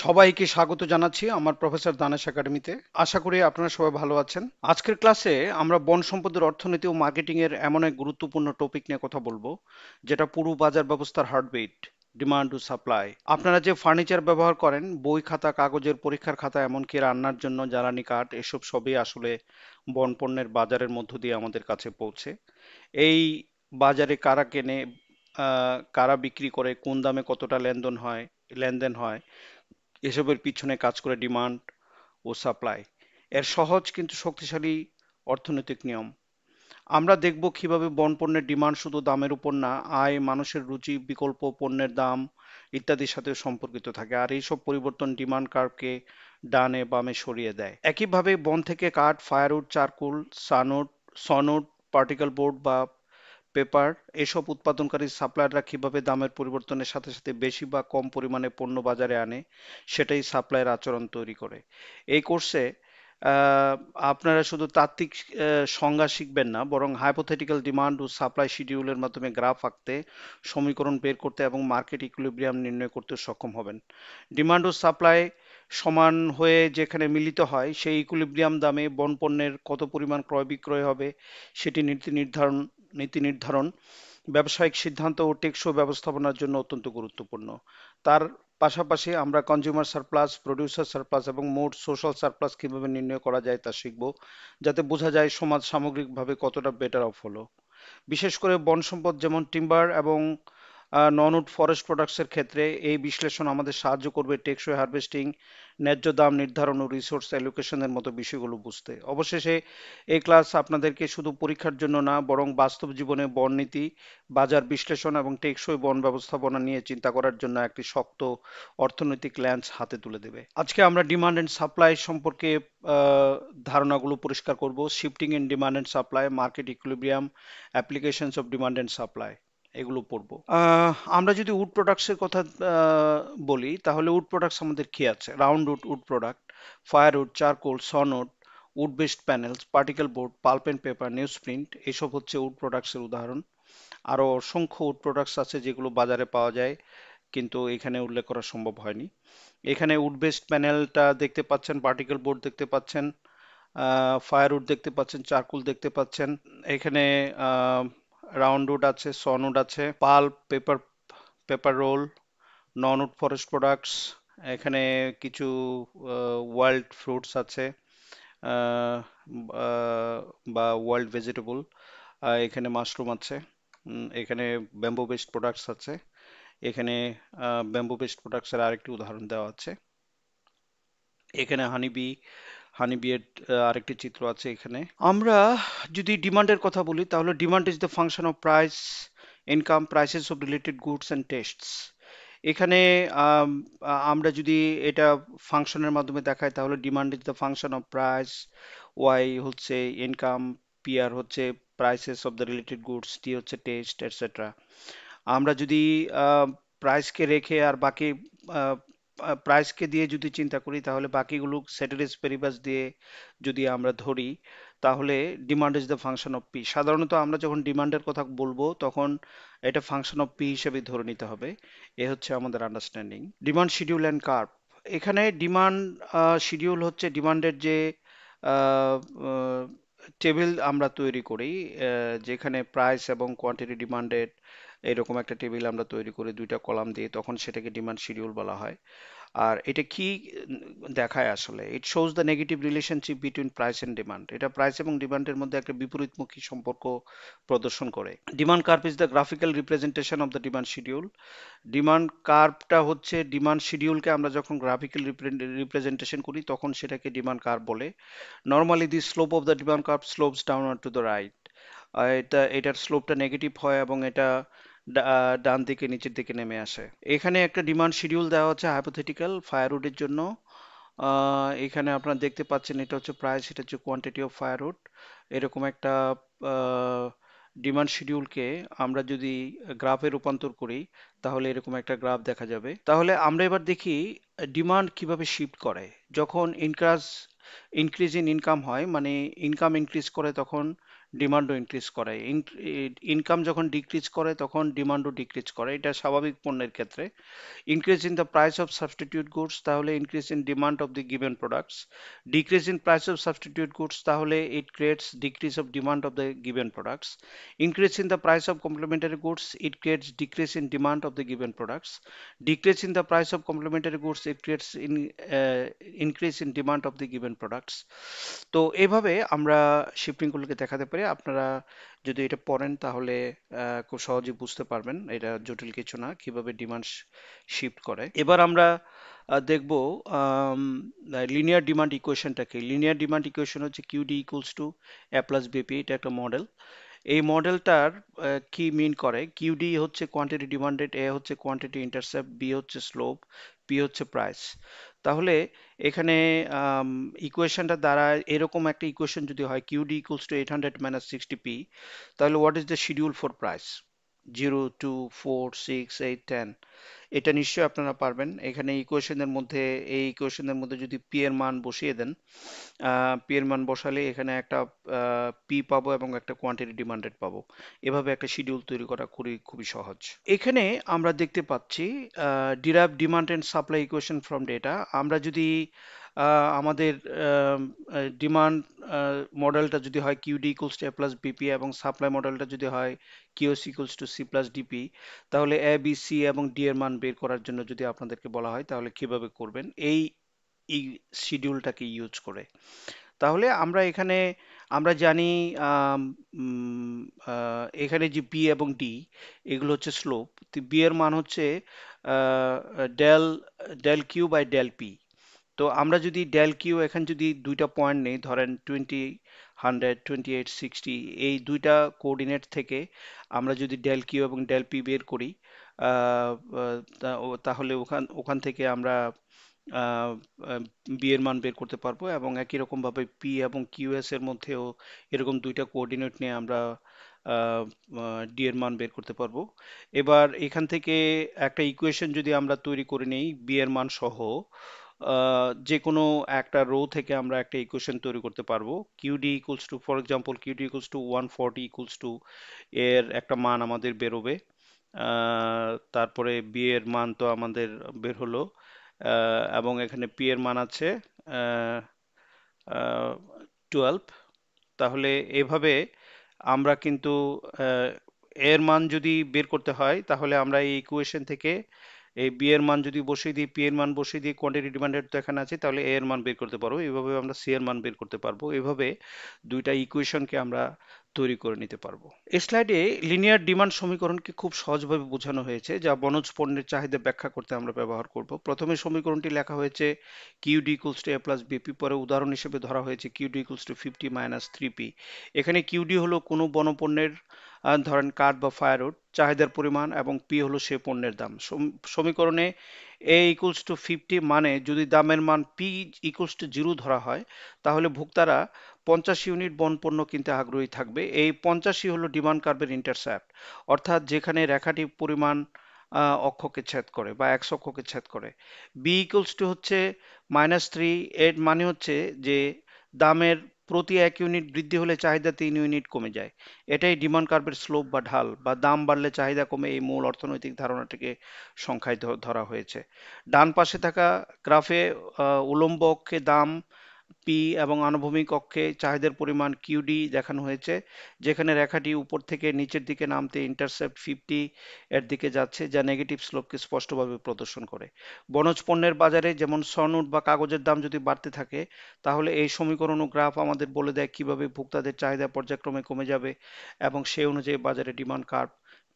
সবাইকে স্বাগত জানাচ্ছি আমার প্রফেসর দানেশ একাডেমিতে। আশা করি আপনারা সবাই ভালো আছেন। আজকের ক্লাসে আমরা বন সম্পদের অর্থনীতি ও মার্কেটিং এর এমন এক গুরুত্বপূর্ণ টপিক নিয়ে কথা বলবো, যেটা পুরো বাজার ব্যবস্থার হার্টবিট, ডিমান্ড ও সাপ্লাই। আপনারা যে ফার্নিচার ব্যবহার করেন, বই খাতা, কাগজের পরীক্ষার খাতা, এমনকি রান্নার জন্য জ্বালানি কাঠ, এসব সবই আসলে বন পণ্যের বাজারের মধ্য দিয়ে আমাদের কাছে পৌঁছে। এই বাজারে কারা কেনে, কারা বিক্রি করে, কোন দামে কতটা লেনদেন হয়, এসবের পিছনে কাজ করে ডিমান্ড ও সাপ্লাই এর সহজ কিন্তু শক্তিশালী অর্থনৈতিক নিয়ম। আমরা দেখব কিভাবে বন পণ্যের ডিমান্ড শুধু দামের উপর না, আয়, মানুষের রুচি, বিকল্প পণ্যের দাম ইত্যাদির সাথে সম্পর্কিত থাকে, আর এইসব পরিবর্তন ডিমান্ড কার্ভকে ডানে বামে সরিয়ে দেয়। একইভাবে বন থেকে কাঠ, ফায়ারউড, চারকোল, সানউড, সনউড, পার্টিকেল বোর্ড বা পেপার, এসব উৎপাদনকারী সাপ্লায়াররা কিভাবে দামের পরিবর্তনের সাথে সাথে বেশি বা কম পরিমাণে পণ্য বাজারে আনে, সেটাই সাপ্লায়ের আচরণ তৈরি করে। এই কোর্সে আহ, আপনারা শুধু তাত্ত্বিক সংজ্ঞা শিখবেন না, বরং হাইপোথেটিক্যাল ডিমান্ড ও সাপ্লাই শিডিউলের মাধ্যমে গ্রাফ আঁকতে, সমীকরণ বের করতে এবং মার্কেট ইকুইলিব্রিয়াম নির্ণয় করতে সক্ষম হবেন। ডিমান্ড ও সাপ্লাই সমান হয়ে যেখানে মিলিত হয়, সেই ইকুইলিব্রিয়াম দামে বন পণ্যের কত পরিমাণ ক্রয় বিক্রয় হবে সেটি নীতি নির্ধারণ, ব্যবসায়িক সিদ্ধান্ত ও টেকসই ব্যবস্থাপনার জন্য অত্যন্ত গুরুত্বপূর্ণ। তার পাশাপাশি আমরা কনজিউমার সারপ্লাস, প্রডিউসার সারপ্লাস এবং মোট সোশ্যাল সারপ্লাস কিভাবে নির্ণয় করা যায় তা শিখব, যাতে বোঝা যায় সমাজ সামগ্রিকভাবে কতটা বেটার অফ হলো। বিশেষ করে বন সম্পদ যেমন টিম্বার এবং নন-উড ফরেস্ট প্রোডাক্টসের ক্ষেত্রে এই বিশ্লেষণ আমাদের সাহায্য করবে টেকসই হারভেস্টিং, ন্যায্য দাম নির্ধারণ ও রিসোর্স অ্যালোকেশনের মতো বিষয়গুলো বুঝতে। অবশেষে এই ক্লাস আপনাদেরকে শুধু পরীক্ষার জন্য না, বরং বাস্তব জীবনে বন নীতি, বাজার বিশ্লেষণ এবং টেকসই বন ব্যবস্থাপনা নিয়ে চিন্তা করার জন্য একটি শক্ত অর্থনৈতিক ল্যান্স হাতে তুলে দেবে। আজকে আমরা ডিমান্ড এন্ড সাপ্লাই সম্পর্কে ধারণাগুলো পরিষ্কার করব: shifting in demand and supply, market equilibrium, applications of demand and supply, এগুলো পড়বো। আমরা যদি উড প্রোডাক্টস এর কথা বলি, তাহলে উড প্রোডাক্টস আমাদের কি আছে? Round wood, wood product, firewood, charcoal, sawnwood, wood based panels, particle board, pulp and paper, news print, এসব হচ্ছে উড প্রোডাক্টস এর উদাহরণ। আরো অসংখ্য উড প্রোডাক্টস আছে যেগুলো বাজারে পাওয়া যায়, কিন্তু এখানে উল্লেখ করা সম্ভব হয়নি। এখানে উড বেসড প্যানেলটা দেখতে পাচ্ছেন, পার্টিকেল বোর্ড দেখতে পাচ্ছেন, ফায়ারউড দেখতে পাচ্ছেন, চারকোল দেখতে পাচ্ছেন। এখানে রাউন্ডউড আছে, সনউড আছে, pulp, paper roll, non wood forest products. এখানে কিছু ওয়াইল্ড ফ্রুটস আছে, আহ, বা ওয়াইল্ড ভেজিটেবল। এখানে মাশরুম আছে। এখানে ব্যাম্বু বেসড প্রোডাক্টস আছে। এখানে ব্যাম্বু বেসড প্রোডাক্টস এর আরেকটি উদাহরণ দেওয়া আছে। এখানে হানিবি এর আরেকটি চিত্র আছে এখানে। আমরা যদি ডিমান্ডের কথা বলি, তাহলে demand is the function of price, income, prices of related goods and tastes. এখানে আম, আমরা যদি এটা ফাংশনের মাধ্যমে দেখাই, তাহলে demand is the function of price, Y হচ্ছে ইনকাম, পিআর হচ্ছে prices of the related goods, T হচ্ছে টেস্ট, এটসেট্রা। আমরা যদি প্রাইসকে রেখে আর বাকি প্রাইসকে দিয়ে যদি চিন্তা করি, তাহলে বাকিগুলো সেটেরিস পেরিবাস দিয়ে যদি আমরা ধরি, তাহলে demand is the function of P. সাধারণত আমরা যখন ডিমান্ডের কথা বলবো, তখন এটা ফাংশন অফ পি হিসেবে ধরে নিতে হবে। এ হচ্ছে আমাদের understanding. Demand schedule and curve. এখানে ডিমান্ড শিডিউল হচ্ছে ডিমান্ডের যে টেবিল আমরা তৈরি করি, যেখানে প্রাইস এবং কোয়ান্টিটি ডিমান্ডেড, এরকম একটা টেবিল আমরা তৈরি করি দুইটা কলাম দিয়ে, তখন সেটাকে ডিমান্ড শিডিউল বলা হয়। আর এটা কি দেখায় আসলে? It shows the negative relationship between price and demand. এটা প্রাইস এবং ডিমান্ডের মধ্যে একটা বিপরীতমুখী সম্পর্ক প্রদর্শন করে। Demand curve is the graphical representation of the demand schedule. Demand কার্ভটা হচ্ছে ডিমান্ড শিডিউলকে আমরা যখন গ্রাফিক্যাল রিপ্রেজেন্টেশন করি, তখন সেটাকে ডিমান্ড কার্ভ বলে। Normally the slope of the demand curve slopes downward to the right. এটার স্লোপটা নেগেটিভ হয় এবং এটা ডান দিকে নিচের দিকে নেমে আসে। এখানে একটা ডিমান্ড শিডিউল দেওয়া হচ্ছে হাইপোথেটিক্যাল ফায়ারউডের জন্য। এখানে আপনারা দেখতে পাচ্ছেন, এটা হচ্ছে প্রাইস, এটা হচ্ছে কোয়ান্টিটি অফ ফায়ারউড। এরকম একটা ডিমান্ড শিডিউলকে আমরা যদি গ্রাফে রূপান্তর করি, তাহলে এরকম একটা গ্রাফ দেখা যাবে। তাহলে আমরা এবার দেখি ডিমান্ড কিভাবে শিফট করে। যখন ইনক্রিজ ইন ইনকাম হয়, মানে ইনকাম ইনক্রিজ করে, তখন ডিমান্ডও ইনক্রিজ করে। ইনকাম যখন ডিক্রিজ করে তখন ডিমান্ডও ডিক্রিজ করে, এটা স্বাভাবিক পণ্যের ক্ষেত্রে। Increase in the price of substitute goods, তাহলে increase in demand of the given products. Decrease in price of substitute goods, তাহলে it creates decrease of demand of the given products. Increase in the price of complementary goods, it creates decrease in demand of the given products. Decrease in the price of complementary goods, it creates increase in demand of the given products. তো এইভাবে আমরা shifting গুলোকে দেখাতে পারি। আপনারা যদি এটা পড়েন তাহলে খুব সহজে বুঝতে পারবেন, এটা জটিল কিছু না কিভাবে ডিমান্ড শিফট করে। এবার আমরা দেখব লিনিয়ার ডিমান্ড ইকুয়েশনটাকে। লিনিয়ার ডিমান্ড ইকুয়েশন হচ্ছে QD equals to A plus BP, এটা একটা মডেল। এই মডেলটার কি মিন করে, কিউডি হচ্ছে কোয়ান্টিটি ডিমান্ডেড, এ হচ্ছে কোয়ান্টিটি ইন্টারসেপ্ট, বি হচ্ছে স্লোপ, পি হচ্ছে প্রাইস। তাহলে এখানে ইকুয়েশনটা দ্বারা এরকম একটা ইকুয়েশন যদি হয়, QD equals to 800 minus 60 P, তাহলে what is the schedule for price? 0, 2, 4, 6, 8, 10। এটা নিশ্চয়ই আপনারা পারবেন। এখানে ইকুয়েশনের মধ্যে, এই ইকুয়েশনের মধ্যে যদি পি এর মান বসিয়ে দেন, পি এর মান বসালে এখানে একটা পি পাবো এবং একটা কোয়ান্টিটি ডিমান্ডেড পাবো। এভাবে একটা শিডিউল তৈরি করা খুবই সহজ। এখানে আমরা দেখতে পাচ্ছি derive demand and supply equation from data. আমরা যদি আমাদের ডিমান্ড মডেলটা যদি হয় QD equals to A plus BP এবং সাপ্লাই মডেলটা যদি হয় QS equals to C plus DP, তাহলে এ বি সি এবং ডি এর মান বের করার জন্য যদি আপনাদেরকে বলা হয় তাহলে কিভাবে করবেন এই শিডিউলটাকে ইউজ করে। তাহলে আমরা এখানে আমরা জানি আম, উম, এখানে যে বি এবং ডি এগুলো হচ্ছে স্লোপ। বি এর মান হচ্ছে del del Q by del P. তো আমরা যদি ডেল কিউ এখানে যদি দুইটা পয়েন্ট নেই, ধরেন 20, 100, 28, 60, এই দুইটা কোঅর্ডিনেট থেকে আমরা যদি ডেল কিউ এবং ডেল পি বের করি, আহ, আহ, তাহলে ওখান ওখান থেকে আমরা বি এর মান বের করতে পারবো এবং একই রকম ভাবে পি এবং কিউএস এর মধ্যেও এরকম দুইটা কোঅর্ডিনেট নিয়ে আমরা ডি এর মান বের করতে পারবো। এবার এখান থেকে একটা ইকুয়েশন যদি আমরা তৈরি করে নেই বি এর মান সহ, যে কোনো একটা রো থেকে আমরা একটা ইকুয়েশন তৈরি করতে পারবো। QD equals two, for example QD equals two 140 equals to, এর একটা মান আমাদের বেরোবে। তারপরে বি এর মান তো আমাদের বের হলো, এবং এখানে পি এর মান আছে 12। তাহলে এভাবে আমরা কিন্তু আহ, এর মান যদি বের করতে হয় তাহলে আমরা এই ইকুয়েশন থেকে এই বি এর মান যদি বসিয়ে দিই, পি এর মান বসিয়ে দিই, কোয়ান্টিটি ডিমান্ডেড তো এখানে আছে, তাহলে এ এর মান বের করতে পারবো। এইভাবে আমরা সি এর মান বের করতে পারবো। এইভাবে দুইটা ইকুয়েশনকে আমরা তৈরি করে নিতে পারবো। এই স্লাইডে লিনিয়ার ডিমান্ড সমীকরণকে খুব সহজভাবে বোঝানো হয়েছে, যা বনজ পণ্যের চাহিদা ব্যাখ্যা করতে আমরা ব্যবহার করব। প্রথমে সমীকরণটি লেখা হয়েছে QD equals to A plus BP, পরে উদাহরণ হিসেবে ধরা হয়েছে কিউডি ইকুয়ালস টু 50 মাইনাস 3পি। এখানে কিউডি হলো কোনো বনপণ্যের, ধরেন কাঠ বা ফায়ারউড, চাহিদার পরিমাণ, এবং পি হলো সে পণ্যের দাম। সমীকরণে এ ইকুয়ালস টু 50 মানে যদি দামের মান পি ইকুয়ালস টু 0 ধরা হয়, তাহলে ভোক্তারা 50 ইউনিট বনপণ্য কিনতে আগ্রহী থাকবে। এই 50ই হলো ডিমান্ড কার্ভের ইন্টারসেপ্ট, অর্থাৎ যেখানে রেখাটি পরিমাণ অক্ষকে ছেদ করে বা এক্স অক্ষকে ছেদ করে। বি ইকুয়ালস টু হচ্ছে -3, এর মানে হচ্ছে যে দামের প্রতি 1 ইউনিট বৃদ্ধি হলে চাহিদা 3 ইউনিট কমে যায়। এটাই ডিমান্ড কার্ভের স্লোপ বা ঢাল, বা দাম বাড়লে চাহিদা কমে, এই মূল অর্থনৈতিক ধারণাটিকে সংখ্যায় ধরা হয়েছে। ডান পাশে থাকা গ্রাফে উল্লম্ব অক্ষে দাম পি এবং আনুভূমিক অক্ষে চাহিদার পরিমাণ কিউডি দেখানো হয়েছে, যেখানে রেখাটি উপর থেকে নিচের দিকে নামতে ইন্টারসেপ্ট 50 এর দিকে যাচ্ছে, যা নেগেটিভ স্লোপকে স্পষ্টভাবে প্রদর্শন করে। বনজ পণ্যের বাজারে যেমন সনউড বা কাগজের দাম যদি বাড়তে থাকে, তাহলে এই সমীকরণ ও গ্রাফ আমাদের বলে দেয় কিভাবে ভোক্তাদের চাহিদা পর্যায়ক্রমে কমে যাবে এবং সেই অনুযায়ী বাজারে ডিমান্ড কার্ভ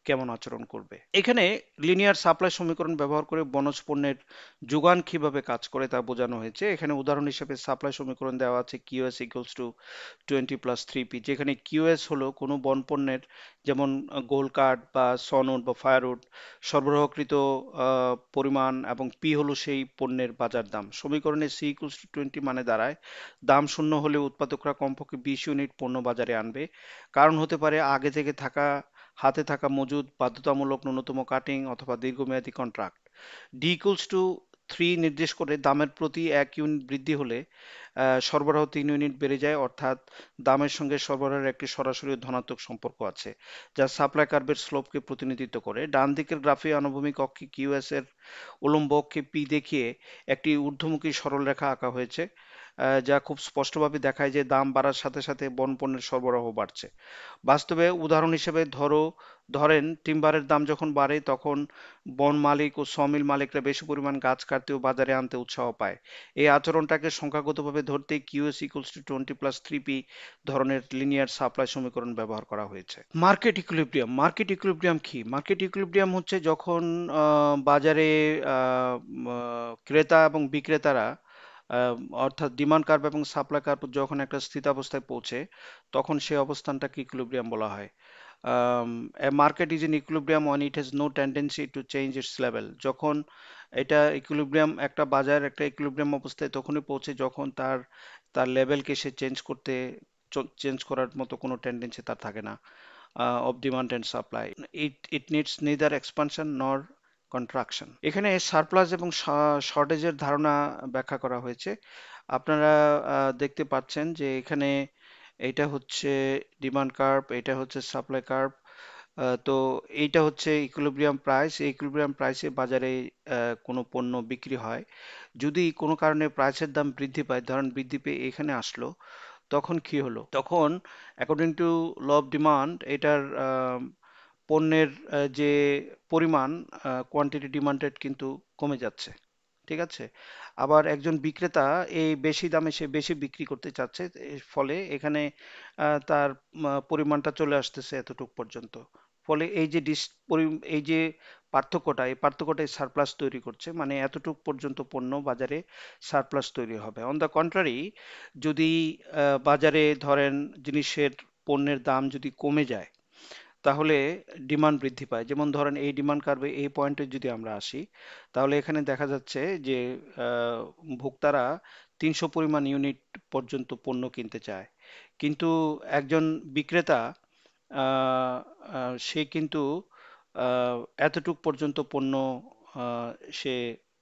কেমন আচরণ করবে। এখানে লিনিয়ার সাপ্লাই সমীকরণ ব্যবহার করে বনজ পণ্যের যোগান কিভাবে কাজ করে তা বোঝানো হয়েছে। এখানে উদাহরণ হিসেবে সাপ্লাই সমীকরণ দেওয়া আছে কিউএস ইকুয়ালস টু 20 প্লাস 3পি, যেখানে কিউএস হলো কোনো বনপণ্যের, যেমন গোল্ড কার্ড বা সনউড বা ফায়ারউড, সরবরাহকৃত পরিমাণ, এবং পি হলো সেই পণ্যের বাজার দাম। সমীকরণে সি ইকুয়ালস টু 20 মানে দাঁড়ায় দাম শূন্য হলে উৎপাদকরা কমপক্ষে 20 ইউনিট পণ্য বাজারে আনবে। কারণ হতে পারে আগে থেকে হাতে থাকা মজুদ, বাধ্যতামূলক ন্যূনতম কাটিং, অথবা দীর্ঘমেয়াদী কন্ট্রাক্ট। ডি ইকুয়ালস টু 3 নির্দেশ করে দামের প্রতি 1 ইউনিট বৃদ্ধি হলে সরবরাহ 3 ইউনিট বেড়ে যায়, অর্থাৎ দামের সঙ্গে সরবরাহের একটি সরাসরি ধনাত্মক সম্পর্ক আছে যা সাপ্লাই কার্ভের স্লোপকে প্রতিনিধিত্ব করে। ডান দিকের গ্রাফে আনুভূমিক অক্ষে কিউএস এর উল্লম্ব অক্ষে পি দেখিয়ে একটি ঊর্ধ্বমুখী সরলরেখা আঁকা হয়েছে, যা খুব স্পষ্টভাবে দেখায় যে দাম বাড়ার সাথে সাথে বনপণ্যের সরবরাহ বাড়ছে। বাস্তবে উদাহরণ হিসেবে ধরেন টিম্বারের দাম যখন বাড়ে তখন বন মালিক ও সমিল মালিকরা বেশি পরিমাণ গাছ কাটতে ও বাজারে আনতে উৎসাহ পায়। এই আচরণটাকে সংখ্যাগতভাবে ধরতে কিউএস ইকুয়ালস টু 20 + 3p ধরনের লিনিয়ার সাপ্লাই সমীকরণ ব্যবহার করা হয়েছে। মার্কেট ইকুইলিব্রিয়াম কি? মার্কেট ইকুইলিব্রিয়াম হচ্ছে যখন বাজারে ক্রেতা এবং বিক্রেতারা আহ, অর্থাৎ ডিমান্ড কার্ভ এবং সাপ্লাই কার্ভ যখন একটা স্থিতাবস্থায় পৌঁছে তখন সেই অবস্থানটাকে ইকুইলিব্রিয়াম বলা হয়। A market is in equilibrium when it has no tendency to change its level. যখন এটা ইকুইলিব্রিয়াম, একটা বাজার একটা ইকুইলিব্রিয়াম অবস্থায় তখনই পৌঁছে যখন তার তার লেভেলকে সে চেঞ্জ করার মতো কোনো টেন্ডেন্সি তার থাকে না of demand and supply. It needs neither expansion nor contraction. এখানে সারপ্লাস এবং শর্টেজের ধারণা ব্যাখ্যা করা হয়েছে। আপনারা দেখতে পাচ্ছেন যে এখানে এইটা হচ্ছে ডিমান্ড কার্ভ, এটা হচ্ছে সাপ্লাই কার্ভ। তো এইটা হচ্ছে ইকুইলিব্রিয়াম প্রাইস। এই ইকুইলিব্রিয়াম প্রাইসে বাজারে কোনো পণ্য বিক্রি হয়। যদি কোনো কারণে প্রাইসের দাম বৃদ্ধি পায়, ধরেন বৃদ্ধি পেয়ে এখানে আসলো, তখন কি হলো? তখন according to law of demand এটার পণ্যের যে পরিমাণ, কোয়ান্টিটি ডিমান্ডেড কিন্তু কমে যাচ্ছে। ঠিক আছে? আবার একজন বিক্রেতা এই বেশি দামে সে বেশি বিক্রি করতে চাচ্ছে, এর ফলে এখানে তার পরিমাণটা চলে আসতেছে এতটুকু পর্যন্ত। ফলে এই যে এই পার্থক্যটাই সারপ্লাস তৈরি করছে, মানে এতটুকু পর্যন্ত পণ্য বাজারে সারপ্লাস তৈরি হবে। অন দ্য কন্ট্রারি, যদি বাজারে ধরেন জিনিসের পণ্যের দাম যদি কমে যায় তাহলে ডিমান্ড বৃদ্ধি পায়। যেমন ধরেন এই ডিমান্ড কার্ভে এই পয়েন্টে যদি আমরা আসি তাহলে এখানে দেখা যাচ্ছে যে আহ, ভোক্তারা 300 পরিমাণ ইউনিট পর্যন্ত পণ্য কিনতে চায়, কিন্তু একজন বিক্রেতা আহ, সে কিন্তু আহ, এতটুক পর্যন্ত পণ্য আহ, সে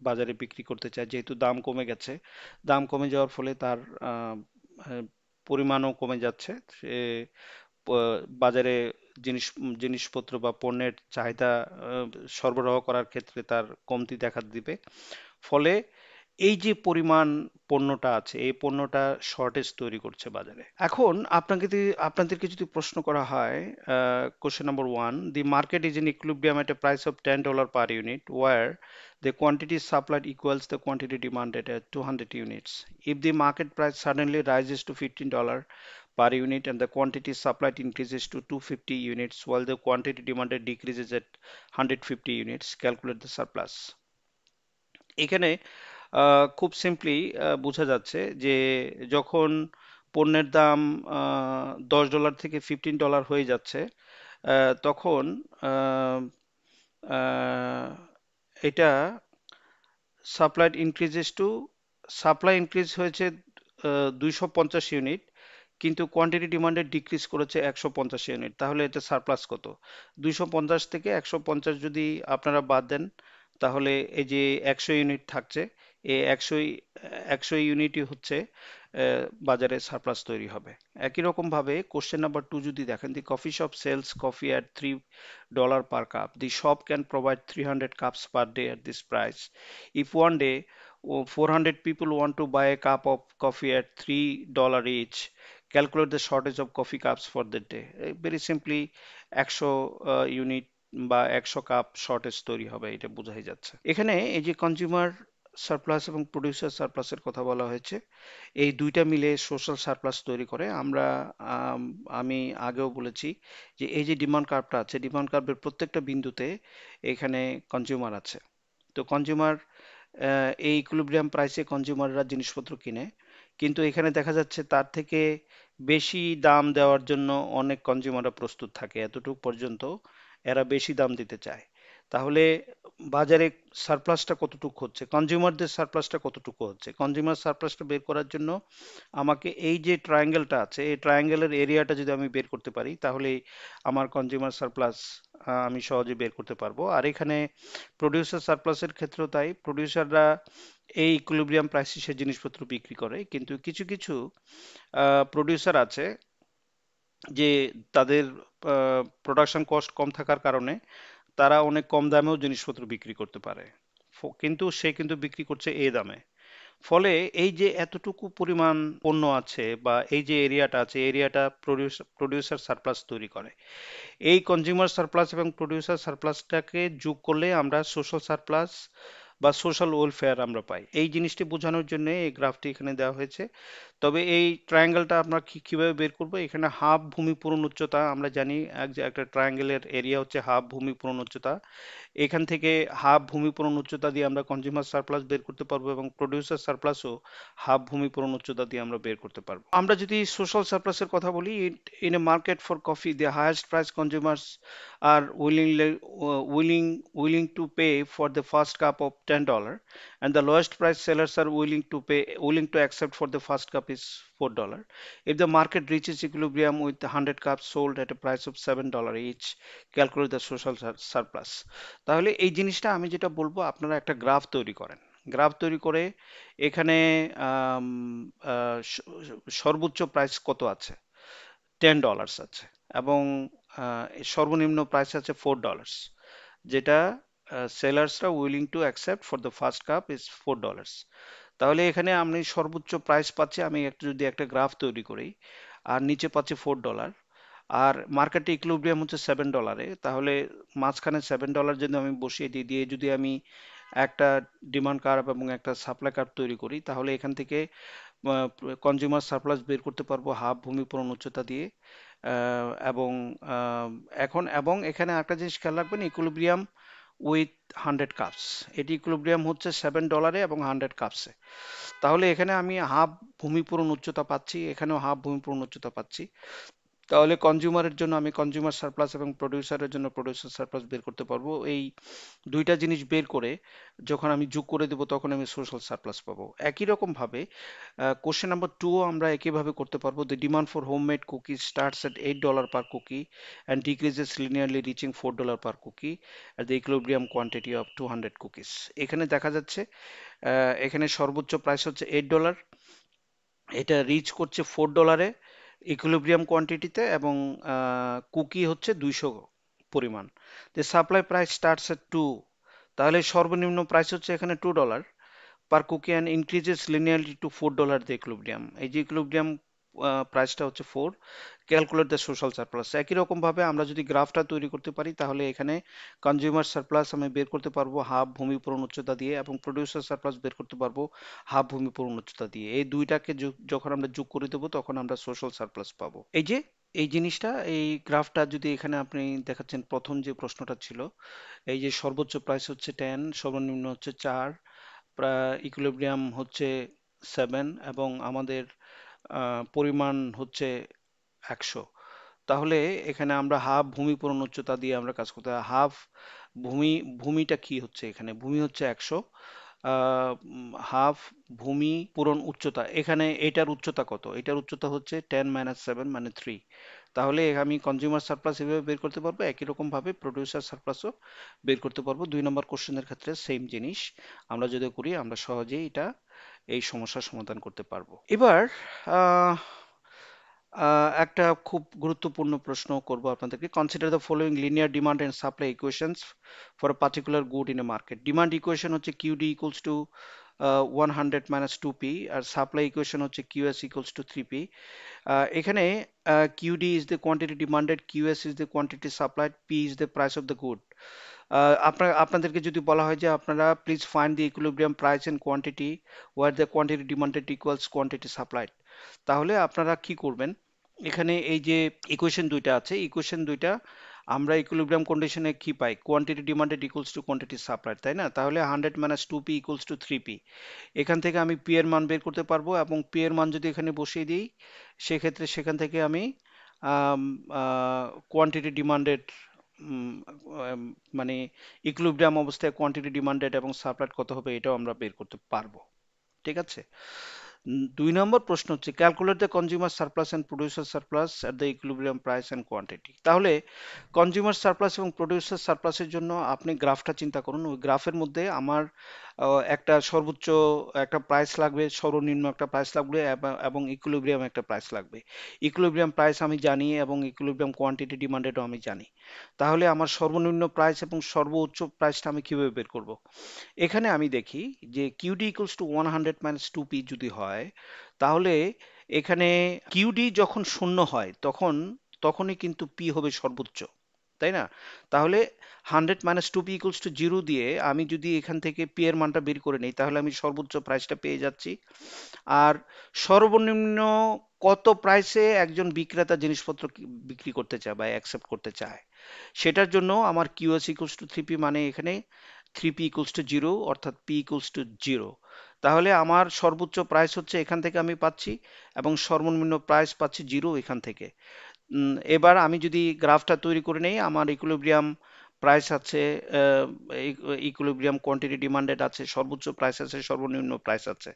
বাজারে বিক্রি করতে চায়, যেহেতু দাম কমে গেছে। দাম কমে যাওয়ার ফলে তার আহ, আহ, পরিমাণও কমে যাচ্ছে। সে বাজারে জিনিসপত্র বা পণ্যের চাহিদা সরবরাহ করার ক্ষেত্রে তার কমতি দেখা দিবে। ফলে এই যে পরিমাণ পণ্যটা আছে এই পণ্যটা শর্টেজ তৈরি করছে বাজারে। এখন আপনাদেরকে যদি প্রশ্ন করা হয়, question number 1, the market is in equilibrium at A price of $10 per unit where the quantity supplied equals the quantity demanded at 200 units. If the market price suddenly rises to $15 per unit and the quantity supplied increases to 250 units while the quantity demanded decreases at 150 units, calculate the surplus. এখানে খুব simply বোঝা যাচ্ছে যে যখন পণ্যের দাম $10 থেকে $15 হয়ে যাচ্ছে, তখন আহ, আহ, এটা supplied increases to supply increase হয়েছে 250 ইউনিট, কিন্তু কোয়ান্টিটি ডিমান্ডেড ডিক্রিজ করেছে 150 ইউনিট। তাহলে এটা সারপ্লাস কত? 250 থেকে 150 যদি আপনারা বাদ দেন তাহলে এই যে 100 ইউনিট থাকছে, এই একশো ইউনিটই হচ্ছে বাজারে সারপ্লাস তৈরি হবে। একই রকম ভাবে কোশ্চেন নাম্বার 2 যদি দেখেন, the coffee shop sells coffee at $3 per cup. The shop can provide 300 cups per day at this price. If one day 400 people want to buy a cup of coffee at $3 each, calculate the shortage of coffee cups for the day. Very simply 100 unit বা 100 cup shortage তৈরি হবে, এটা বোঝাই যাচ্ছে। এখানে এই যে consumer surplus এবং প্রডিউসার সারপ্লাসের কথা বলা হয়েছে, এই দুইটা মিলে সোশ্যাল সারপ্লাস তৈরি করে। আম, আমি আগেও বলেছি যে এই যে ডিমান্ড কার্ভটা আছে, ডিমান্ড কার্ভের প্রত্যেকটা বিন্দুতে এখানে কনজিউমার আছে। তো কনজিউমার এই ইকুইলিব্রিয়াম প্রাইসে কনজিউমাররা জিনিসপত্র কিনে, কিন্তু এখানে দেখা যাচ্ছে তার থেকে বেশি দাম দেওয়ার জন্য অনেক কনজিউমাররা প্রস্তুত থাকে, এতটুকু পর্যন্ত এরা বেশি দাম দিতে চায়। তাহলে বাজারে সারপ্লাসটা কতটুকু হচ্ছে, কনজিউমারদের সারপ্লাসটা কতটুকু হচ্ছে। কনজিউমার সারপ্লাসটা বের করার জন্য আমাকে এই যে ট্রায়াঙ্গেলটা আছে, এই ট্রায়াঙ্গেলের এরিয়াটা যদি আমি বের করতে পারি, তাহলে আমার কনজিউমার সারপ্লাস আমি সহজে বের করতে পারবো। আর এখানে প্রডিউসার সারপ্লাসের ক্ষেত্রেও তাই, প্রডিউসাররা এই ইকুইলিব্রিয়াম প্রাইসে সে জিনিসপত্র বিক্রি করে, কিন্তু কিছু কিছু প্রডিউসার আছে যে তাদের প্রোডাকশন কস্ট কম থাকার কারণে তারা অনেক কম দামেও জিনিসপত্র বিক্রি করতে পারে। কিন্তু সে কিন্তু বিক্রি করছে এ দামে। ফলে এই যে এতটুকু পরিমাণ পণ্য আছে বা এই যে এরিয়াটা আছে, এরিয়াটা প্রডিউসার সারপ্লাস তৈরি করে। এই কনজিউমার সারপ্লাস এবং প্রডিউসার সারপ্লাসটাকে যোগ করলে আমরা সোশ্যাল সারপ্লাস বা সোশ্যাল ওয়েলফেয়ার আমরা পাই। এই জিনিসটি বোঝানোর জন্য এই গ্রাফটি এখানে দেওয়া হয়েছে। তবে এই ট্রায়াঙ্গেলটা আমরা কিভাবে বের করব, এখানে হাফ ভূমি পূরণ উচ্চতা আমরা জানি, একটা ট্রায়াঙ্গেলের এরিয়া হচ্ছে হাফ ভূমি পূরণ উচ্চতা। এখান থেকে হাফ ভূমি পূরণ উচ্চতা দিয়ে আমরা কনজিউমার সারপ্লাস বের করতে পারবো এবং প্রডিউসার সারপ্লাসও হাফ ভূমি পূরণ উচ্চতা দিয়ে আমরা বের করতে পারবো। আমরা যদি সোশ্যাল সারপ্লাসের কথা বলি, in a market for coffee the highest price consumers are willing to pay for the first cup of $10, and the lowest price sellers are willing to accept for the first cup is $4. If the market reaches equilibrium with 100 cups sold at a price of $7 each, calculate the social surplus. তাহলে এই জিনিসটা আমি যেটা বলবো, আপনারা একটা graph তৈরি করেন। গ্রাফ তৈরি করে এখানে আম, সর্বোচ্চ প্রাইস কত আছে, $10 আছে, এবং সর্বনিম্ন প্রাইস আছে $4, যেটা সেলার্সরা willing to accept for the first cup is $4। তাহলে এখানে আমি সর্বোচ্চ প্রাইস পাচ্ছি, আমি যদি একটা গ্রাফ তৈরি করি, আর নিচে পাচ্ছি $4, আর মার্কেটে ইকুইলিব্রিয়াম হচ্ছে $7, তাহলে মাঝখানে $7 যদি আমি বসিয়ে দিই, দিয়ে যদি আমি একটা ডিমান্ড কার্ভ এবং একটা সাপ্লাই কার্ভ তৈরি করি, তাহলে এখান থেকে কনজিউমার সারপ্লাস বের করতে পারবো হাফ ভূমি পূরণ উচ্চতা দিয়ে। এবং এখানে একটা জিনিস খেয়াল রাখবেন, ইকুইলিব্রিয়াম উইথ 100 কাপস, এটি ইকুইলিব্রিয়াম হচ্ছে $7 এবং 100 কাপসে। তাহলে এখানে আমি হাফ ভূমি পূরণ উচ্চতা পাচ্ছি, এখানেও হাফ ভূমি পূরণ উচ্চতা পাচ্ছি। তাহলে কনজিউমারের জন্য আমি কনজিউমার সারপ্লাস এবং প্রডিউসারের জন্য প্রডিউসার সারপ্লাস বের করতে পারবো। এই দুইটা জিনিস বের করে যখন আমি যোগ করে দেবো, তখন আমি সোশ্যাল সারপ্লাস পাবো। একই রকম ভাবে কোশ্চেন নাম্বার 2 আমরা একইভাবে করতে পারবো। The demand for homemade cookies starts at $8 per cookie and decreases linearly reaching $4 per cookie at the equilibrium quantity of 200 cookies. এখানে দেখা যাচ্ছে এখানে সর্বোচ্চ প্রাইস হচ্ছে $8, এটা রিচ করছে $4 ইকুইলিব্রিয়াম কোয়ান্টিটিতে, এবং কুকি হচ্ছে 200 পরিমাণ। যে সাপ্লাই প্রাইস স্টার্টস এট 2, তাহলে সর্বনিম্ন প্রাইস হচ্ছে এখানে $2 per cookie and increases linearly to $4 the equilibrium. এই যে ইকুইলিব্রিয়াম প্রাইসটা হচ্ছে 4, ক্যালকুলেট দ্য সোশ্যাল সারপ্লাস। একই রকম ভাবে আমরা যদি গ্রাফটা তৈরি করতে পারি, তাহলে এখানে কনজিউমার সারপ্লাস আমি বের করতে পারবো হাফ ভূমি পূরণ উচ্চতা দিয়ে, এবং প্রডিউসার সারপ্লাস বের করতে পারবো হাফ ভূমি পূরণ উচ্চতা দিয়ে। এই দুইটাকে যখন আমরা যোগ করে দেবো, তখন আমরা সোশ্যাল সারপ্লাস পাবো। এই যে এই জিনিসটা, এই গ্রাফটা যদি এখানে আপনি দেখাচ্ছেন, প্রথম যে প্রশ্নটা ছিল, এই যে সর্বোচ্চ প্রাইস হচ্ছে 10, সর্বনিম্ন হচ্ছে 4, ইকুইলিব্রিয়াম হচ্ছে 7, এবং আমাদের পরিমাণ হচ্ছে 100। তাহলে এখানে আমরা হাফ ভূমি পূরণ উচ্চতা দিয়ে আমরা কাজ করতে হয়। ভূমিটা কি হচ্ছে, এখানে ভূমি হচ্ছে 100, হাফ ভূমি পূরণ উচ্চতা, এখানে এটার উচ্চতা কত, এটার উচ্চতা হচ্ছে 10 - 7 মানে 3। তাহলে আমি কনজিউমার সারপ্লাস এভাবে বের করতে পারবো। একই রকম ভাবে প্রডিউসার সারপ্লাসও বের করতে পারবো। 2 নম্বর কোশ্চেনের ক্ষেত্রে সেম জিনিস আমরা যদি করি, আমরা সহজেই এই সমস্যার সমাধান করতে পারবো। এবার আহ একটা খুব গুরুত্বপূর্ণ প্রশ্ন করব আপনাদেরকে। Consider the following linear demand and supply equations for a particular good in a market. Demand equation হচ্ছে QD equals to 100 minus 2p, আর সাপ্লাই ইকুয়েশন হচ্ছে কিউএস ইকুয়ালস টু 3p। এখানে QD is the quantity demanded, QS is the quantity supplied, P is the price of the good. আপনাদেরকে যদি বলা হয় যে আপনারা please find the equilibrium price and quantity where the quantity demanded equals quantity supplied, তাহলে আপনারা কি করবেন, এখানে এই যে ইকুয়েশন দুইটা আছে, ইকুয়েশন দুইটা আমরা ইকুইলিব্রিয়াম কন্ডিশনে কি পাই, quantity demanded equals to quantity supplied, তাই না? তাহলে 100 minus 2p equals to 3p। এখান থেকে আমি পি এর মান বের করতে পারবো, এবং পি এর মান যদি এখানে বসিয়ে দিই, সেক্ষেত্রে সেখান থেকে আমি কোয়ান্টিটি ডিমান্ডেড উম, মানে ইকুইলিব্রিয়াম অবস্থায় কোয়ান্টিটি ডিমান্ডেড এবং সাপ্লাই কত হবে এটাও আমরা বের করতে পারবো। ঠিক আছে। 2 নম্বর প্রশ্ন হচ্ছে calculate the consumer surplus and producer surplus at the equilibrium price and quantity. তাহলে কনজিউমার সারপ্লাস এবং প্রোডিউসার সারপ্লাসের জন্য আপনি গ্রাফটা চিন্তা করুন। ওই গ্রাফের মধ্যে আমার একটা সর্বোচ্চ একটা প্রাইস লাগবে, সর্বনিম্ন একটা প্রাইস লাগবে এবং ইকুইলিব্রিয়াম একটা প্রাইস লাগবে। ইকুইলিব্রিয়াম প্রাইস আমি জানি এবং ইকুইলিব্রিয়াম কোয়ান্টিটি ডিমান্ডেডও আমি জানি। তাহলে আমার সর্বনিম্ন প্রাইস এবং সর্বোচ্চ প্রাইসটা আমি কিভাবে বের করব? এখানে আমি দেখি যে QD equals to 100 minus 2p যদি হয়, তাহলে এখানে কিউডি যখন শূন্য হয় তখনই কিন্তু পি হবে সর্বোচ্চ, তাই না? তাহলে 100 - 2p = 0 দিয়ে আমি যদি এখান থেকে পি এর মানটা বের করে নিই, তাহলে আমি সর্বোচ্চ প্রাইসটা পেয়ে যাচ্ছি। আর সর্বনিম্ন কত প্রাইসে একজন বিক্রেতা জিনিসপত্র বিক্রি করতে চায় বা অ্যাকসেপ্ট করতে চায়, সেটার জন্য আমার কিউএস ইকুয়ালস টু 3p, মানে এখানে 3p ইকুয়ালস টু 0 অর্থাৎ p ইকুয়ালস টু 0। তাহলে আমার সর্বোচ্চ প্রাইস হচ্ছে এখান থেকে আমি পাচ্ছি এবং সর্বনিম্ন প্রাইস পাচ্ছি 0 এখান থেকে। এবার আমি যদি গ্রাফটা তৈরি করে নেই, আমার ইকুইলিব্রিয়াম প্রাইস আছে, ইকুইলিব্রিয়াম কোয়ান্টিটি ডিমান্ডেড আছে, সর্বোচ্চ প্রাইস আছে, সর্বনিম্ন প্রাইস আছে।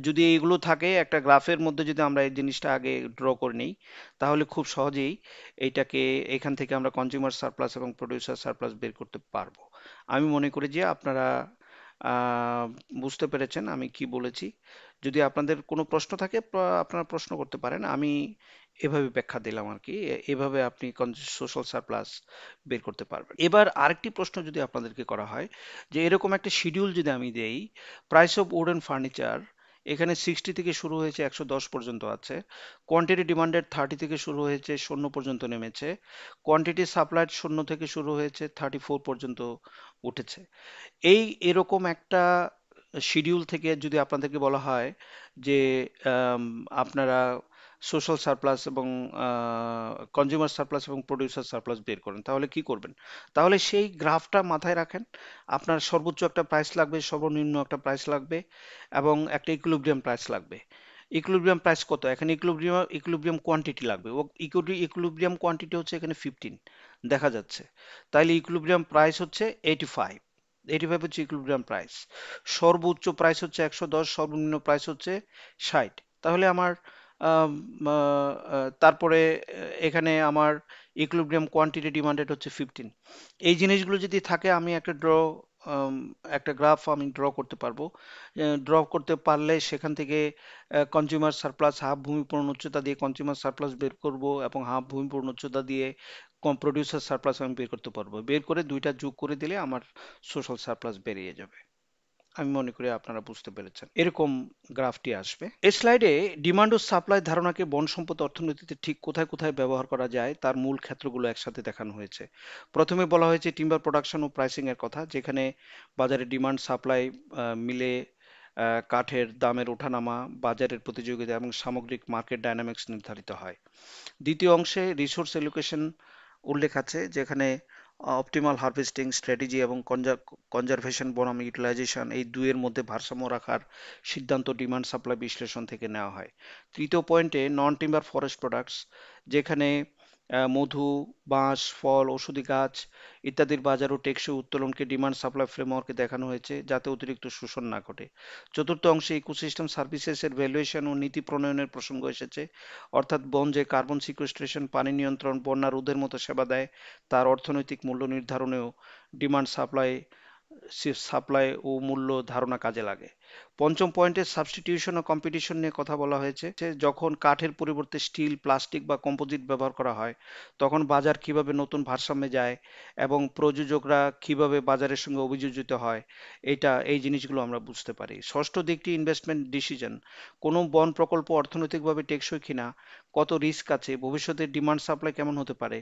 যদি এইগুলো থাকে একটা গ্রাফের মধ্যে, যদি আমরা এই জিনিসটা আগে ড্র করে নিই, তাহলে খুব সহজেই এইটাকে এখান থেকে আমরা কনজিউমার সারপ্লাস এবং প্রোডিউসার সারপ্লাস বের করতে পারবো। আমি মনে করি যে আপনারা আহ, বুঝতে পেরেছেন আমি কি বলেছি। যদি আপনাদের কোনো প্রশ্ন থাকে আপনারা প্রশ্ন করতে পারেন। আমি এভাবে ব্যাখ্যা দিলাম আর কি। এভাবে আপনি সোশ্যাল সারপ্লাস বের করতে পারবেন। এবার আরেকটি প্রশ্ন যদি আপনাদেরকে করা হয় যে এরকম একটা শিডিউল যদি আমি দেই, price of wood and furniture এখানে 60 থেকে শুরু হয়েছে 110 পর্যন্ত আছে, কোয়ান্টিটি ডিমান্ডেড 30 থেকে শুরু হয়েছে 0 পর্যন্ত নেমেছে, কোয়ান্টিটি সাপ্লাইড 0 থেকে শুরু হয়েছে 34 পর্যন্ত উঠেছে। এরকম একটা শিডিউল থেকে যদি আপনাদেরকে বলা হয় যে আম, আপনারা সোশ্যাল সারপ্লাস এবং কনজিউমার সারপ্লাস এবং প্রোডিউসার সারপ্লাস বের করেন, তাহলে কি করবেন? তাহলে সেই গ্রাফটা মাথায় রাখেন। আপনার সর্বোচ্চ একটা প্রাইস লাগবে, সর্বনিম্ন একটা প্রাইস লাগবে এবং একটা ইকুইলিব্রিয়াম প্রাইস লাগবে। ইকুইলিব্রিয়াম প্রাইস কত? এখানে ইকুইলিব্রিয়াম কোয়ান্টিটি লাগবে। ও ইকুইলিব্রিয়াম কোয়ান্টিটি হচ্ছে এখানে 15 দেখা যাচ্ছে। তাইলে ইকুইলিব্রিয়াম প্রাইস হচ্ছে 85। 85 হচ্ছে ইকুইলিব্রিয়াম প্রাইস। সর্বোচ্চ প্রাইস হচ্ছে 110, সর্বনিম্ন প্রাইস হচ্ছে 60। তাহলে আমার আম, তারপরে এখানে আমার ইকুইলিব্রিয়াম কোয়ান্টিটি ডিমান্ডেড হচ্ছে 15। এই জিনিসগুলো যদি থাকে আমি একটা গ্রাফ আমি ড্র করতে পারবো। ড্র করতে পারলে সেখান থেকে কনজিউমার সারপ্লাস হাফ ভূমিপূরণ উচ্চতা দিয়ে কনজিউমার সারপ্লাস বের করব এবং হাফ ভূমিপূরণ উচ্চতা দিয়ে প্রডিউসার সারপ্লাস আমি বের করতে পারবো। বের করে দুইটা যোগ করে দিলে আমার সোশ্যাল সারপ্লাস বেরিয়ে যাবে। আমি মনে করি আপনারা বুঝতে পেরেছেন। এরকম গ্রাফটি আসবে। এই স্লাইডে ডিমান্ড ও সাপ্লাই ধারণাকে বন সম্পদ অর্থনীতিতে ঠিক কোথায় কোথায় ব্যবহার করা যায় তার মূল ক্ষেত্রগুলো একসাথে দেখানো হয়েছে। প্রথমে বলা হয়েছে টিম্বার প্রোডাকশন ও প্রাইসিং এর কথা, যেখানে বাজারে ডিমান্ড সাপ্লাই মিলে কাঠের দামের ওঠানামা, বাজারের প্রতিযোগিতা এবং সামগ্রিক মার্কেট ডায়নামিক্স নির্ধারিত হয়। দ্বিতীয় অংশে রিসোর্স এলোকেশন উল্লেখ আছে, যেখানে অপটিমাল হারভেস্টিং স্ট্র্যাটেজি এবং কনজারভেশন বনাম ইউটিলাইজেশন এই দুইয়ের মধ্যে ভারসাম্য রাখার সিদ্ধান্ত ডিমান্ড সাপ্লাই বিশ্লেষণ থেকে নেওয়া হয়। তৃতীয় পয়েন্টে নন টিম্বার ফরেস্ট প্রোডাক্টস, যেখানে মধু, বাঁশ, ফল, ঔষধি গাছ ইত্যাদির বাজার ও টেকসই উত্তোলনকে ডিমান্ড সাপ্লাই ফ্রেমওয়ার্কে দেখানো হয়েছে, যাতে অতিরিক্ত শোষণ না ঘটে। চতুর্থ অংশে ইকোসিস্টেম সার্ভিসেসের ভ্যালুয়েশন ও নীতি প্রণয়নের প্রসঙ্গ এসেছে, অর্থাৎ বন যে কার্বন সিকোয়েস্ট্রেশন, পানি নিয়ন্ত্রণ, বন্যা রোধের মতো সেবা দেয়, তার অর্থনৈতিক মূল্য নির্ধারণেও ডিমান্ড সাপ্লাই ও মূল্য ধারণা কাজে লাগে। পঞ্চম পয়েন্টে সাবস্টিটিউশন ও কম্পিটিশন নিয়ে কথা বলা হয়েছে, যখন কাঠের পরিবর্তে স্টিল, প্লাস্টিক বা কম্পোজিট ব্যবহার করা হয়, তখন বাজার কিভাবে নতুন ভারসাম্যে যায় এবং প্রযোজকরা কিভাবে বাজারের সঙ্গে অভিযোজিত হয়, এই জিনিসগুলো আমরা বুঝতে পারি। ষষ্ঠ দিকটি ইনভেস্টমেন্ট ডিসিশন, কোনো বন প্রকল্প অর্থনৈতিকভাবে টেকসই কিনা, কত রিস্ক আছে, ভবিষ্যতে ডিমান্ড সাপ্লাই কেমন হতে পারে,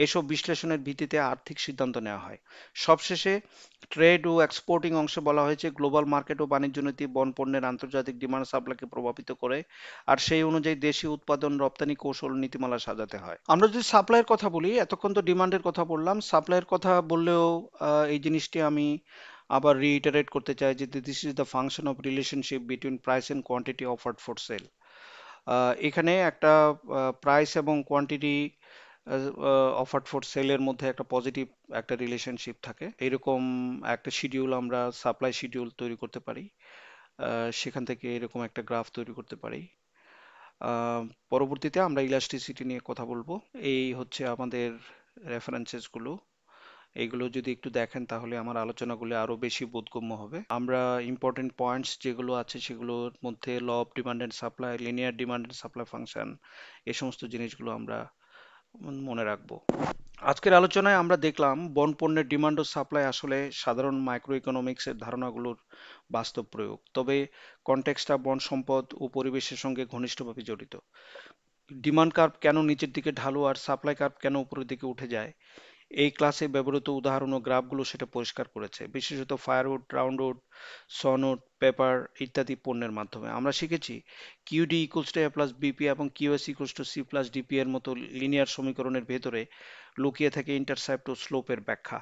এসব বিশ্লেষণের ভিত্তিতে আর্থিক সিদ্ধান্ত নেওয়া হয়। সবশেষে ট্রেড ও এক্সপোর্টিং অংশে বলা হয়েছে গ্লোবাল মার্কেট ও বাণিজ্য নীতি বন পণ্যের আন্তর্জাতিক ডিমান্ড সাপ্লাইকে প্রভাবিত করে, আর সেই অনুযায়ী দেশীয় উৎপাদন, রপ্তানি কৌশল, নীতিমালা সাজাতে হয়। আমরা যদি সাপ্লাইয়ের কথা বলি, এতক্ষণ তো ডিমান্ডের কথা বললাম, সাপ্লাইয়ের কথা বললেও এই জিনিসটি আমি আবার রিইটারেট করতে চাই যে this is the function of relationship between price and quantity offered for sale. এখানে একটা প্রাইস এবং কোয়ান্টিটি অফার্ড ফর সেলের মধ্যে একটা পজিটিভ একটা রিলেশনশিপ থাকে, এরকম একটা শিডিউল আমরা সাপ্লাই শিডিউল তৈরি করতে পারি। সেখান থেকে এরকম একটা গ্রাফ তৈরি করতে পারি। আহ, পরবর্তীতে আমরা ইলাস্টিসিটি নিয়ে কথা বলবো। এই হচ্ছে আমাদের রেফারেন্সেস গুলো। এইগুলো যদি একটু দেখেন তাহলে আমার আলোচনাগুলো আরো বেশি বোধগম্য হবে। আমরা ইম্পর্টেন্ট পয়েন্টস যেগুলো আছে সেগুলোর মধ্যে law of demand and supply, linear demand and supply function, এই সমস্ত জিনিসগুলো আমরা মনে রাখবো। আজকের আলোচনায় আমরা দেখলাম বন পণ্যের ডিমান্ড ও সাপ্লাই আসলে সাধারণ মাইক্রো ইকোনমিক্সের ধারণাগুলোর বাস্তব প্রয়োগ। তবে কনটেক্সটটা বন সম্পদ ও পরিবেশের সঙ্গে ঘনিষ্ঠভাবে জড়িত। ডিমান্ড কার্ভ কেন নিচের দিকে ঢালু আর সাপ্লাই কার্ভ কেন উপরের দিকে উঠে যায়, এই ক্লাসে ব্যবহৃত উদাহরণ ও গ্রাফগুলো সেটা পরিষ্কার করেছে, বিশেষত ফায়ারউড, রাউন্ডউড, সনউড, পেপার ইত্যাদি পণ্যের মাধ্যমে। আমরা শিখেছি QD equals to A plus BP এবং QS equals to C plus DP এর মতো লিনিয়ার সমীকরণের ভেতরে লুকিয়ে থাকে ইন্টারসেপ্ট ও স্লোপের ব্যাখ্যা।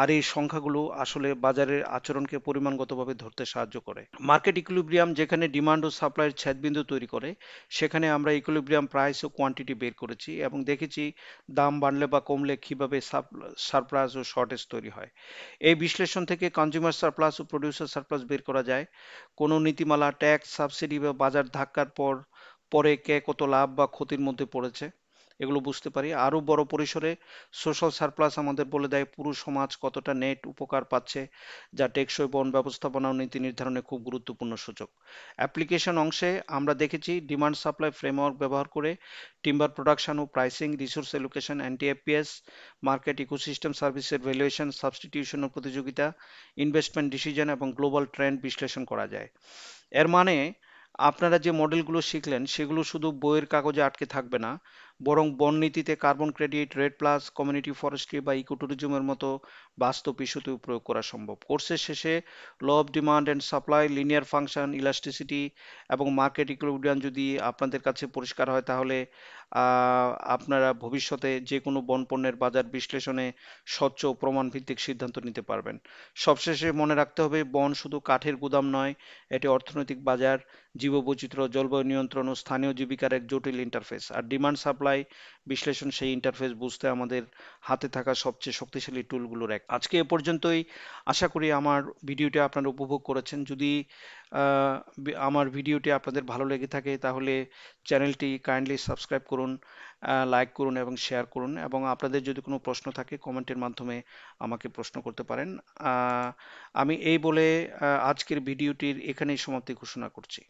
আর এই সংখ্যাগুলো আসলে বাজারের আচরণকে পরিমাণগতভাবে ধরতে সাহায্য করে। মার্কেট ইকুইলিব্রিয়াম যেখানে ডিমান্ড ও সাপ্লাইয়ের ছেদবিন্দু তৈরি করে, সেখানে আমরা ইকুইলিব্রিয়াম প্রাইস ও কোয়ান্টিটি বের করেছি এবং দেখেছি দাম বাড়লে বা কমলে কিভাবে সারপ্লাস ও শর্টেজ তৈরি হয়। এই বিশ্লেষণ থেকে কনজিউমার সারপ্লাস ও প্রডিউসার সারপ্লাস বের করা যায়। কোনো নীতিমালা, ট্যাক্স, সাবসিডি বা বাজার ধাক্কার পরে কে কত লাভ বা ক্ষতির মধ্যে পড়েছে এগুলো বুঝতে পারি। আরো বড় পরিসরে সোশ্যাল সারপ্লাস আমাদের বলে দেয় পুরো সমাজ কতটা নেট উপকার পাচ্ছে, যা টেকসই বন ব্যবস্থাপনা ও নীতি নির্ধারণে খুব গুরুত্বপূর্ণ সূচক। অ্যাপ্লিকেশন অংশে আমরা দেখেছি ডিমান্ড সাপ্লাই ফ্রেমওয়ার্ক ব্যবহার করে টিম্বার প্রোডাকশন ও pricing, resource allocation, NTFPs, market ecosystem সার্ভিসের ভ্যালুয়েশন, সাবস্টিটিউশন ও প্রতিযোগিতা, ইনভেস্টমেন্ট ডিসিশন এবং গ্লোবাল ট্রেন্ড বিশ্লেষণ করা যায়। এর মানে আপনারা যে মডেলগুলো শিখলেন সেগুলো শুধু বইয়ের কাগজে আটকে থাকবে না, বরং বন নীতিতে carbon credit, REDD plus, community forestry বা ইকো ট্যুরিজমের মতো বাস্তব ইস্যুতেও প্রয়োগ করা সম্ভব। কোর্সের শেষে law of demand and supply, linear function, elasticity এবং মার্কেট ইকুইলিব্রিয়াম যদি আপনাদের কাছে পরিষ্কার হয়, তাহলে আপনারা ভবিষ্যতে যে কোনো বন পণ্যের বাজার বিশ্লেষণে স্বচ্ছ ও প্রমাণ ভিত্তিক সিদ্ধান্ত নিতে পারবেন। সবশেষে মনে রাখতে হবে বন শুধু কাঠের গুদাম নয়, এটি অর্থনৈতিক বাজার, জীববৈচিত্র্য, জলবায়ু নিয়ন্ত্রণ ও স্থানীয় জীবিকার এক জটিল ইন্টারফেস। আর ডিমান্ড সাপ্লাই বিশ্লেষণ সেই ইন্টারফেস বুঝতে আমাদের হাতে থাকা সবচেয়ে শক্তিশালী টুলগুলোর এক। আজকে এ পর্যন্তই। আশা করি আমার ভিডিওটি আপনারা উপভোগ করেছেন। যদি আমার ভিডিওটি আপনাদের ভালো লেগে থাকে তাহলে চ্যানেলটি কাইন্ডলি সাবস্ক্রাইব করুন, লাইক করুন এবং শেয়ার করুন, এবং আপনাদের যদি কোনো প্রশ্ন থাকে কমেন্টের মাধ্যমে আমাকে প্রশ্ন করতে পারেন। আমি এই বলে আজকের ভিডিওটির এখানেই সমাপ্তি ঘোষণা করছি।